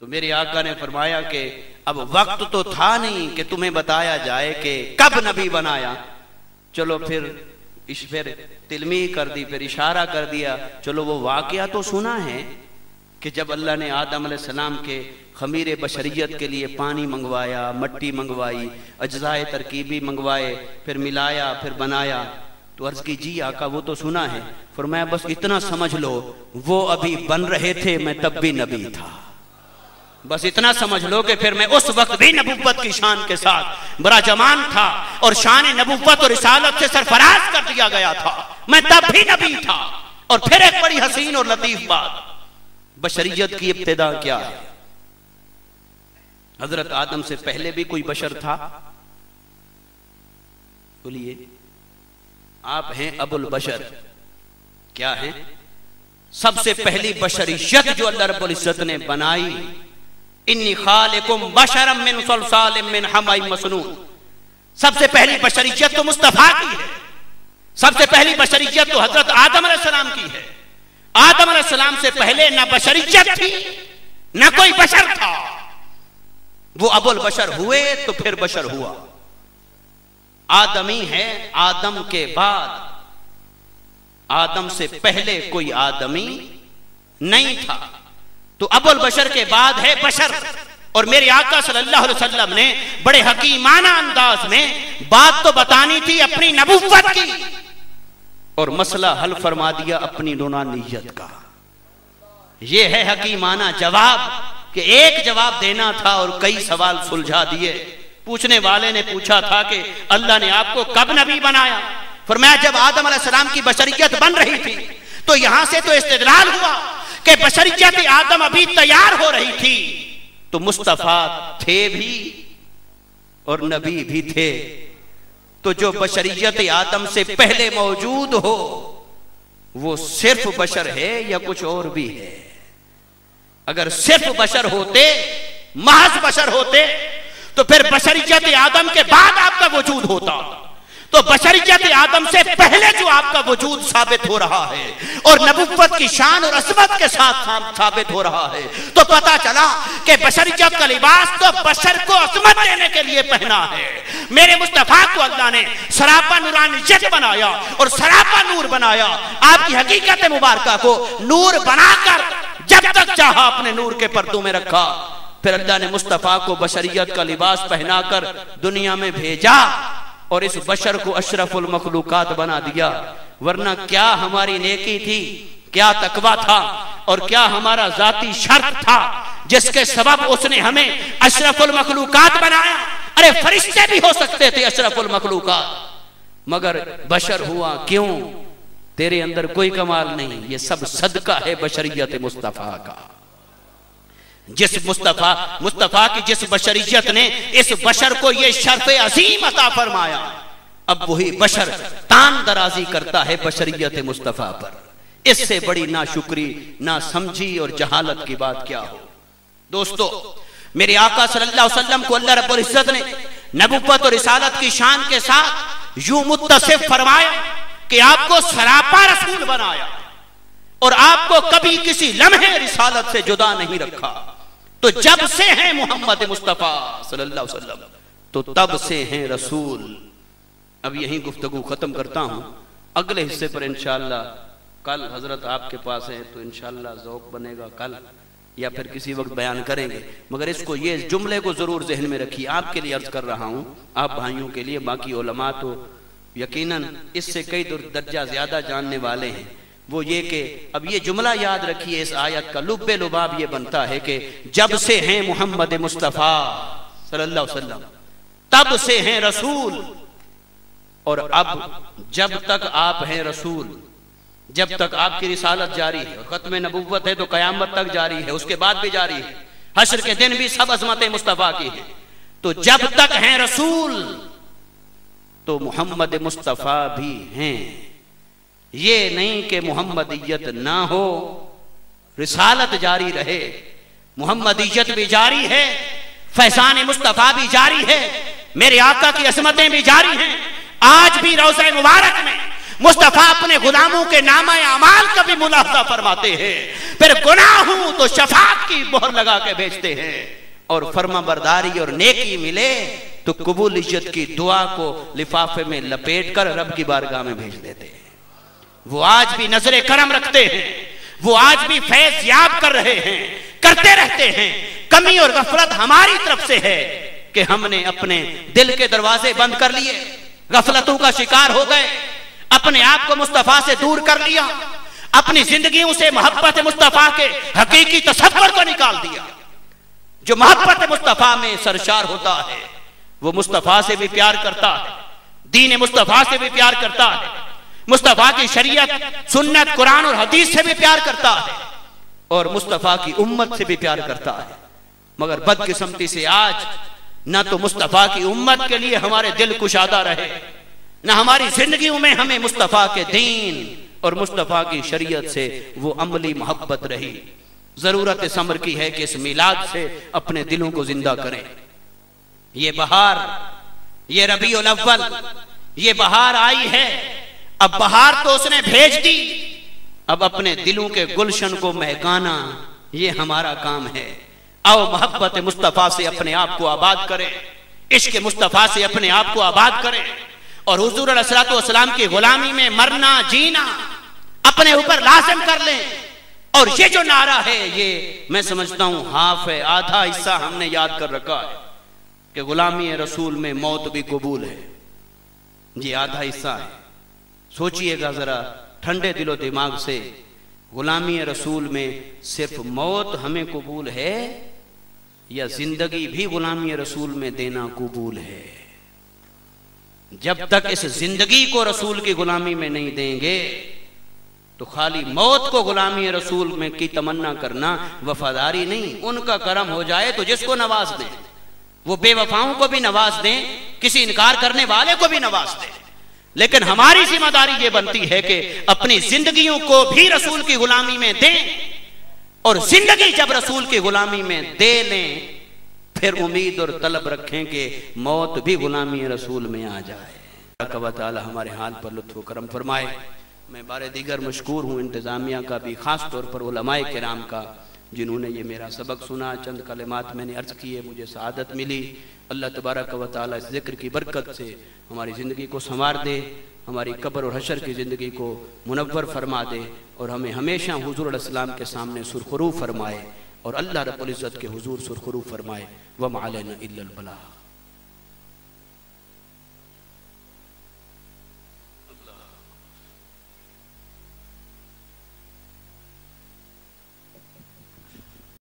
تو میرے آقا نے فرمایا کہ اب وقت تو تھا نہیں کہ تمہیں بتایا جائے کہ کب نبی بنایا، چلو پھر تلمیح کر دی، پھر اشارہ کر دیا، چلو وہ واقعہ تو سنا ہے کہ جب اللہ نے آدم علیہ السلام کے خمیر بشریت کے لیے پانی منگوایا، مٹی منگوائی، اجزاء ترکیبی منگوائے، پھر ملایا، پھر بنایا، تو عرض کی جی آقا وہ تو سنا ہے۔ فرمایا بس اتنا سمجھ لو وہ ابھی بن رہے تھے، میں تب بھی نبی تھا۔ بس اتنا سمجھ لو کہ پھر میں اس وقت بھی نبوت کی شان کے ساتھ براجمان تھا اور شان نبوت اور رسالت سے سرفراز کر دیا گیا تھا، میں تب بھی نبی تھا۔ اور پھر ایک بڑی حسین اور لطیف بات، بشریت کی ابتدا کیا ہے؟ حضرت آدم سے پہلے بھی کوئی بشر تھا؟ بولیے، آپ ہیں ابو البشر، کیا ہیں؟ سب سے پہلی بشریت جو اللہ رب العزت نے بنائی، انی خالقم بشرا من صلصال من حمأ مسنون، سب سے پہلی بشریت تو مصطفیٰ کی ہے، سب سے پہلی بشریت تو حضرت آدم علیہ السلام کی ہے۔ آدم علیہ السلام سے پہلے نہ بشریت تھی نہ کوئی بشر تھا، وہ ابو البشر ہوئے تو پھر بشر ہوا، آدمی ہے آدم کے بعد، آدم سے پہلے کوئی آدمی نہیں تھا، تو ابو البشر کے بعد ہے بشر۔ اور میرے آقا صلی اللہ علیہ وسلم نے بڑے حکیمانہ انداز میں بات تو بتانی تھی اپنی نبوت کی، اور مسئلہ حل فرما دیا اپنی نورانیت کا۔ یہ ہے حکیمانہ جواب، کہ ایک جواب دینا تھا اور کئی سوال سلجھا دیے۔ پوچھنے والے نے پوچھا تھا کہ اللہ نے آپ کو کب نبی بنایا؟ فرمایا جب آدم علیہ السلام کی بشریت بن رہی تھی، تو یہاں سے تو استدلال ہوا کہ بشریت آدم ابھی تیار ہو رہی تھی، تو مصطفیٰ تھے بھی اور نبی بھی تھے، تو جو بشریت آدم سے پہلے موجود ہو وہ صرف بشر ہے یا کچھ اور بھی ہے؟ اگر صرف بشر ہوتے، محض بشر ہوتے، تو پھر بشریت آدم کے بعد آپ کا وجود ہوتا، تو بشریت آدم سے پہلے جو آپ کا وجود ثابت ہو رہا ہے اور نبوت کی شان اور عظمت کے ساتھ ثابت ہو رہا ہے، تو پتا چلا کہ بشریت کا لباس تو بشر کو عظمت دینے کے لیے پہنا ہے۔ میرے مصطفیٰ کو اللہ نے سراپا نورانیت بنایا اور سراپا نور بنایا، آپ کی حقیقت مبارکہ کو نور بنا کر جب تک چاہا اپنے نور کے پردوں میں رکھا، پھر اللہ نے مصطفیٰ کو بشریت کا لباس پہنا کر دنیا میں بھیجا اور اس بشر کو اشرف المخلوقات بنا دیا۔ ورنہ کیا ہماری نیکی تھی، کیا تقویٰ تھا، اور کیا ہمارا ذاتی شرط تھا جس کے سبب اس نے ہمیں اشرف المخلوقات بنایا؟ ارے فرشتے بھی ہو سکتے تھے اشرف المخلوقات، مگر بشر ہوا کیوں؟ تیرے اندر کوئی کمال نہیں، یہ سب صدقہ ہے بشریت مصطفیٰ کا۔ جس مصطفیٰ کی جس بشریت نے اس بشر کو یہ شرف عظیم عطا فرمایا، اب وہی بشر تان درازی کرتا ہے بشریت مصطفیٰ پر۔ اس سے بڑی ناشکری، ناسمجھی اور جہالت کی بات کیا ہو؟ دوستو، میرے آقا صلی اللہ علیہ وسلم کو اللہ رب العزت نے نبوت اور رسالت کی شان کے ساتھ یوں متصف فرمایا کہ آپ کو سراپا رسول بنایا اور آپ کو کبھی کسی لمحے رسالت سے جدا نہیں رکھا۔ تو جب سے ہیں محمد مصطفیٰ صلی اللہ علیہ وسلم، تو تب سے ہیں رسول۔ اب یہیں گفتگو ختم کرتا ہوں، اگلے حصے پر انشاءاللہ کل حضرت آپ کے پاس ہیں تو انشاءاللہ ذوق بنے گا، کل یا پھر کسی وقت بیان کریں گے، مگر اس کو یہ جملے کو ضرور ذہن میں رکھیے۔ آپ کے لیے عرض کر رہا ہوں، آپ بھائیوں کے لیے، باقی علماء تو یقیناً اس سے کئی درجہ زیادہ جاننے والے ہیں۔ وہ یہ کہ اب یہ جملہ یاد رکھیے، اس آیت کا لب لباب یہ بنتا ہے کہ جب سے ہیں محمد مصطفیٰ صلی اللہ علیہ وسلم، تب سے ہیں رسول، اور اب جب تک آپ ہیں رسول، جب تک آپ کی رسالت جاری ہے، ختم نبوت ہے تو قیامت تک جاری ہے، اس کے بعد بھی جاری ہے، حشر کے دن بھی سب عظمتیں مصطفیٰ کی ہیں، تو جب تک ہیں رسول تو محمد مصطفیٰ بھی ہیں۔ یہ نہیں کہ محمدیت نہ ہو، رسالت جاری رہے، محمدیت بھی جاری ہے، فیضان مصطفیٰ بھی جاری ہے، میرے آقا کی عظمتیں بھی جاری ہیں۔ آج بھی روضہ مبارک میں مصطفیٰ اپنے غلاموں کے نامہ اعمال کا بھی ملاحظہ فرماتے ہیں، پھر گناہ ہوں تو شفاعت کی مہر لگا کے بھیجتے ہیں، اور فرما برداری اور نیکی ملے تو قبولیت کی دعا کو لفافے میں لپیٹ کر رب کی بارگاہ میں بھیج دیتے ہیں۔ وہ آج بھی نظر کرم رکھتے ہیں، وہ آج بھی فیض یاب کر رہے ہیں، کرتے رہتے ہیں۔ کمی اور غفلت ہماری طرف سے ہے کہ ہم نے اپنے دل کے دروازے بند کر لیے، غفلتوں کا شکار ہو گئے، اپنے آپ کو مصطفیٰ سے دور کر لیا، اپنی زندگیوں سے محبت مصطفیٰ کے حقیقی تصور کو نکال دیا۔ جو محبت مصطفیٰ میں سرشار ہوتا ہے وہ مصطفیٰ سے بھی پیار کرتا ہے، دین مصطفیٰ سے بھی پیار کرتا ہے، مصطفیٰ کی شریعت، سنت، قرآن اور حدیث سے بھی پیار کرتا ہے، اور مصطفیٰ کی امت سے بھی پیار کرتا ہے۔ مگر بدقسمتی سے آج نہ تو مصطفیٰ کی امت کے لیے ہمارے دل کشادہ رہے، نہ ہماری زندگیوں میں ہمیں مصطفیٰ کے دین اور مصطفیٰ کی شریعت سے وہ عملی محبت رہی۔ ضرورت سمر کی ہے کہ اس میلاد سے اپنے دلوں کو زندہ کریں۔ یہ بہار، یہ ربیع الاول، یہ بہار آئی ہے، اب بہار تو اس نے بھیج دی، اب اپنے دلوں کے گلشن کو مہکانا یہ ہمارا کام ہے۔ آؤ محبت مصطفیٰ سے اپنے آپ کو آباد کریں، عشق مصطفیٰ سے اپنے آپ کو آباد کریں، اور حضور علیہ السلام کی غلامی میں مرنا جینا اپنے اوپر لازم کر لیں۔ اور یہ جو نعرہ ہے یہ میں سمجھتا ہوں ہاف ہے، آدھا حصہ ہم نے یاد کر رکھا ہے کہ غلامی رسول میں موت بھی قبول ہے، یہ آدھا حصہ ہے۔ سوچئے گا ذرا ٹھنڈے دل و دماغ سے، غلامی رسول میں صرف موت ہمیں قبول ہے یا زندگی بھی غلامی رسول میں دینا قبول ہے؟ جب تک اس زندگی کو رسول کی غلامی میں نہیں دیں گے تو خالی موت کو غلامی رسول میں کی تمنا کرنا وفاداری نہیں۔ ان کا کرم ہو جائے تو جس کو نواز دیں، وہ بے وفاؤں کو بھی نواز دیں، کسی انکار کرنے والے کو بھی نواز دیں، لیکن ہماری ذمہ داری یہ بنتی ہے کہ اپنی زندگیوں کو بھی رسول کی غلامی میں دیں، اور زندگی جب رسول کی غلامی میں دے لیں پھر امید اور طلب رکھیں کہ موت بھی غلامی رسول میں آ جائے۔ اللہ تعالی ہمارے حال پر لطف و کرم فرمائے۔ میں بار دیگر مشکور ہوں انتظامیہ کا بھی، خاص طور پر علماء کرام کا جنہوں نے یہ میرا سبق سنا، چند کلمات میں نے عرض کیے، مجھے سعادت ملی۔ اللہ تبارک و تعالی اس ذکر کی برکت سے ہماری زندگی کو سنوار دے، ہماری قبر اور حشر کی زندگی کو منور فرما دے، اور ہمیں ہمیشہ حضور علیہ السلام کے سامنے سرخرو فرمائے، اور اللہ رب العزت کے حضور سرخرو فرمائے۔ وَمَا عَلَيْنَا إِلَّا الْبَلَاغُ۔